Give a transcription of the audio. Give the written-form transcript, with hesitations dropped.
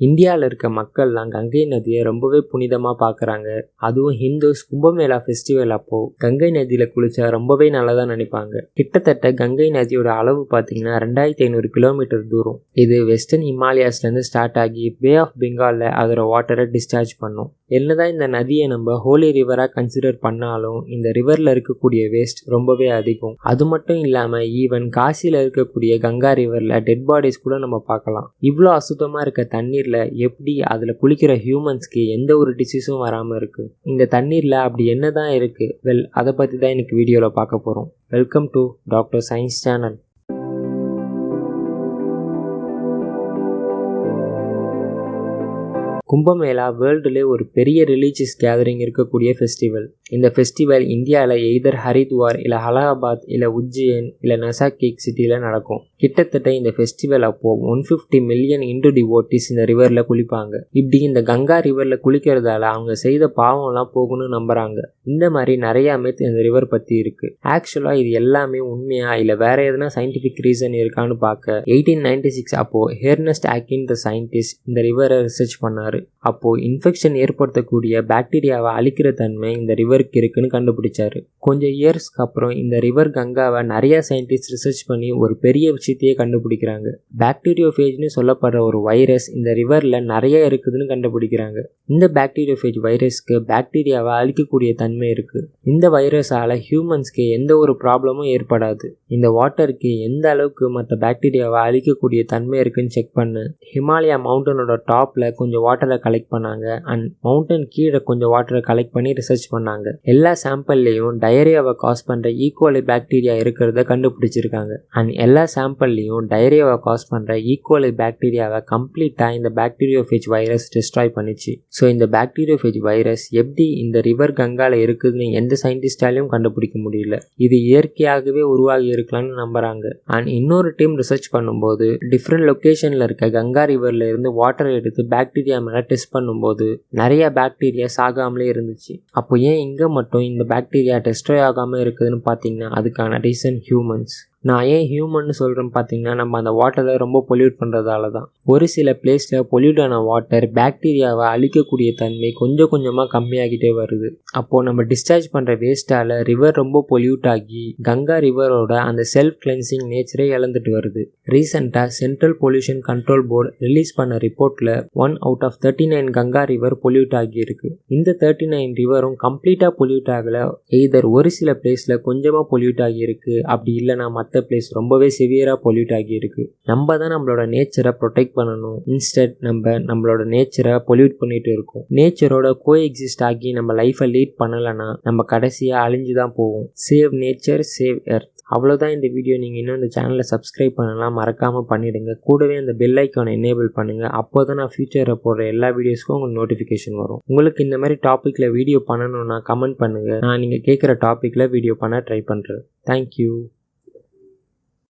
இந்தியாவில் இருக்க மக்கள்லாம் கங்கை நதியை ரொம்பவே புனிதமாக பார்க்குறாங்க. அதுவும் ஹிந்துஸ் கும்பமேளா ஃபெஸ்டிவல் அப்போ கங்கை நதியில் குளிச்சா ரொம்பவே நல்லதாக நினைப்பாங்க. கிட்டத்தட்ட கங்கை நதியோட அளவு பார்த்தீங்கன்னா 2500 கிலோமீட்டர் தூரம். இது வெஸ்டர்ன் ஹிமாலயாஸ்லேருந்து ஸ்டார்ட் ஆகி பே ஆஃப் பெங்காலில் அதோட வாட்டரை டிஸ்சார்ஜ் பண்ணும். என்னதான் இந்த நதியை நம்ம ஹோலி ரிவராக கன்சிடர் பண்ணாலும் இந்த ரிவரில் இருக்கக்கூடிய வேஸ்ட் ரொம்பவே அதிகம். அது மட்டும் இல்லாமல் ஈவன் காசியில் இருக்கக்கூடிய கங்கா ரிவரில் டெட் பாடிஸ் கூட நம்ம பார்க்கலாம். இவ்வளோ அசுத்தமாக இருக்க தண்ணீரில் எப்படி அதில் குளிக்கிற ஹியூமன்ஸ்க்கு எந்த ஒரு டிசீஸும் வராமல் இருக்குது. இந்த தண்ணீரில் அப்படி என்ன தான் இருக்குது? அதை பற்றி தான் இன்னைக்கு வீடியோவில் பார்க்க போகிறோம். Welcome to doctor science channel. Kumbh Mela வேர்ல்டுலே ஒரு பெரிய ரிலீஜியஸ் கேதரிங் இருக்கக்கூடிய ஃபெஸ்டிவல். இந்த ஃபெஸ்டிவல் இந்தியாவில் எய்தர் ஹரித்வார் இல்லை அலகாபாத் இல்லை உஜ்ஜைன் இல்லை நசாக்கிக் சிட்டியில் நடக்கும். கிட்டத்தட்ட இந்த ஃபெஸ்டிவல் அப்போ 150 மில்லியன் இந்து டிவோட்டீஸ் இந்த ரிவரில் குளிப்பாங்க. இப்படி இந்த கங்கா ரிவரில் குளிக்கிறதால அவங்க செய்த பாவம்லாம் போகணும்னு நம்புறாங்க. இந்த மாதிரி நிறைய மித் இந்த ரிவர் பற்றி இருக்குது. ஆக்சுவலாக இது எல்லாமே உண்மையா இல்லை வேற எதனா சயின்டிஃபிக் ரீசன் இருக்கான்னு பார்க்க 1896 அப்போ ஹெர்னஸ்ட் ஆக்கின்ற சயின்டிஸ்ட் இந்த ரிவரை ரிசர்ச் பண்ணாரு. அப்போ இன்ஃபெக்ஷன் ஏற்படுத்தக்கூடிய பாக்டீரியாவை அழிக்கிற தன்மை இந்த ரிவருக்கு இருக்குன்னு கண்டுபிடிச்சாரு. கொஞ்சம் இயர்ஸ்க்கு அப்புறம் இந்த ரிவர் கங்காவை நிறைய சயின்டிஸ்ட் ரிசர்ச் பண்ணி ஒரு பெரிய விஷயத்தையே கண்டுபிடிக்கிறாங்க. பாக்டீரியோஃபேஜ்னு சொல்லப்படுற ஒரு வைரஸ் இந்த ரிவர்ல நிறைய இருக்குதுன்னு கண்டுபிடிக்கிறாங்க. இந்த பாக்டீரியோஃபேஜ் வைரஸ்க்கு பாக்டீரியாவை அழிக்கக்கூடிய தன்மை இருக்கு. இந்த வைரஸால ஹியூமன்ஸ்க்கு எந்த ஒரு ப்ராப்ளமும் ஏற்படாது. இந்த வாட்டருக்கு எந்த அளவுக்கு மற்ற பாக்டீரியாவை அழிக்கக்கூடிய தன்மை இருக்குன்னு செக் பண்ணு ஹிமாலயா மவுண்டனோட டாப்ல கொஞ்சம் வாட்டரை கலெக்ட் பண்ணாங்க. அண்ட் மவுண்டன் கீழே கொஞ்சம் வாட்டரை கலெக்ட் பண்ணி ரிசர்ச் பண்ணாங்க. எல்லா சாம்பிள்லையும் டயரியாவை காஸ் பண்ற e.coli பாக்டீரியா இருக்கிறத கண்டுபிடிச்சிருக்காங்க. அண்ட் எல்லா சாம்பிள்லையும் டயரியாவை காஸ் பண்ற e.coli பாக்டீரியாவை கம்ப்ளீட்டா இந்த பாக்டீரியோஃபேஜ் வைரஸ் டிஸ்ட்ராய் பண்ணிச்சு. ஸோ இந்த பாக்டீரியோஃபேஜ் வைரஸ் எப்படி இந்த ரிவர் கங்கால இருக்குதுன்னு எந்த சயின்டிஸ்டாலையும் கண்டுபிடிக்க முடியல. இது இயற்கையாகவே உருவாகி இருக்கலாம்னு நம்புறாங்க. அண்ட் இன்னொரு டீம் ரிசர்ச் பண்ணும்போது டிஃப்ரெண்ட் லொகேஷன்ல இருக்க கங்கா ரிவர்ல இருந்து வாட்டரை எடுத்து பாக்டீரியா மேல டெஸ்ட் பண்ணும்போது நிறைய பாக்டீரியா சாகாமலே இருந்துச்சு. அப்போ ஏன் இங்க மட்டும் இந்த பாக்டீரியா டெஸ்ட்ராய் ஆகாம இருக்குதுன்னு பார்த்தீங்கன்னா அதுக்கான ரீசன் ஹியூமன்ஸ். நான் ஏன் ஹியூமன்னு சொல்கிறேன்னு பார்த்தீங்கன்னா நம்ம அந்த வாட்டரை ரொம்ப பொல்யூட் பண்ணுறதால தான். ஒரு சில பிளேஸில் பொல்யூட்டான வாட்டர் பாக்டீரியாவை அழிக்கக்கூடிய தன்மை கொஞ்சம் கொஞ்சமாக கம்மியாகிட்டே வருது. அப்போது நம்ம டிஸ்சார்ஜ் பண்ணுற வேஸ்ட்டால் ரிவர் ரொம்ப பொல்யூட் ஆகி கங்கா ரிவரோட அந்த செல்ஃப் கிளென்சிங் நேச்சரே இழந்துட்டு வருது. ரீசெண்டாக central pollution control board release பண்ண ரிப்போர்ட்டில் 1 out of 39 Ganga river pollute ஆகியிருக்கு. இந்த 39 ரிவரும் கம்ப்ளீட்டாக பொல்யூட் ஆகலை. எய்தர் ஒரு சில பிளேஸில் கொஞ்சமாக பொல்யூட் ஆகியிருக்கு, அப்படி இல்லைனா மற்ற பிளேஸ் ரொம்பவே சிவியராக பொல்யூட் ஆகியிருக்கு. நம்ம தான் நம்மளோட நேச்சரை ப்ரொடெக்ட் பண்ணணும். இன்ஸ்டெட் நம்மளோட நேச்சரை பொல்யூட் பண்ணிட்டு இருக்கோம். நேச்சரோட கோ எக்ஸிஸ்ட் ஆகி நம்ம லைஃப்பை லீட் பண்ணலைன்னா நம்ம கடைசியாக அழிஞ்சு தான் போவோம். Save nature, save earth. அவ்வளோதான் இந்த வீடியோ. நீங்கள் இன்னும் இந்த சேனலை சப்ஸ்கிரைப் பண்ணலாம், மறக்காமல் பண்ணிவிடுங்க. கூடவே அந்த பெல் ஐக்கானை எனேபிள் பண்ணுங்கள். அப்போ தான் நான் ஃபியூச்சரில் போடுற எல்லா வீடியோஸ்க்கும் உங்களுக்கு நோட்டிஃபிகேஷன் வரும். உங்களுக்கு இந்த மாதிரி டாப்பிக்கில் வீடியோ பண்ணணும்னா கமெண்ட் பண்ணுங்கள். நான் நீங்கள் கேட்குற டாப்பிக்கில் வீடியோ பண்ண ட்ரை பண்ணுறேன். தேங்க்யூ.